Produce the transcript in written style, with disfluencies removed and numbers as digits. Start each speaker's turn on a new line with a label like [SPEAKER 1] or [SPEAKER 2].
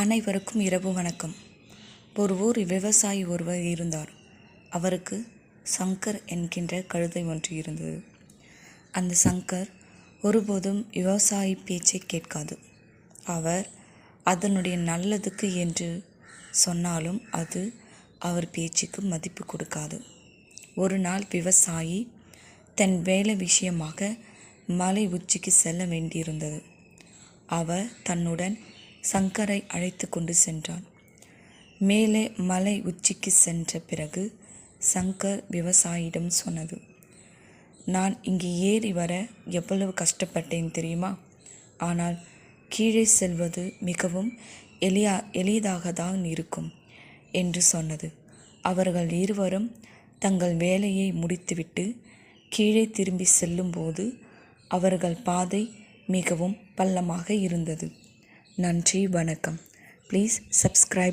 [SPEAKER 1] அனைவருக்கும் இரவு வணக்கம். ஒரு ஊரில் விவசாயி ஒருவர் இருந்தார். அவருக்கு சங்கர் என்கின்ற கழுதை ஒன்று இருந்தது. அந்த சங்கர் ஒருபோதும் விவசாயி பேச்சை கேட்காது. அவர் அதனுடைய நல்லதுக்கு என்று சொன்னாலும் அது அவர் பேச்சுக்கு மதிப்பு கொடுக்காது. ஒரு நாள் விவசாயி தன் வேலை விஷயமாக மலை உச்சிக்கு செல்ல வேண்டியிருந்தது. அவர் தன்னுடன் சங்கரை அழைத்து கொண்டு சென்றார். மேலே மலை உச்சிக்கு சென்ற பிறகு சங்கர் விவசாயியிடம் சொன்னது, நான் இங்கே ஏறி வர எவ்வளவு கஷ்டப்பட்டேன் தெரியுமா? ஆனால் கீழே செல்வது மிகவும் எளிதாக தான் இருக்கும் என்று சொன்னது. அவர்கள் இருவரும் தங்கள் வேலையை முடித்துவிட்டு கீழே திரும்பி செல்லும்போது அவர்கள் பாதை மிகவும் பள்ளமாக இருந்தது. நன்றி, வணக்கம். Please subscribe.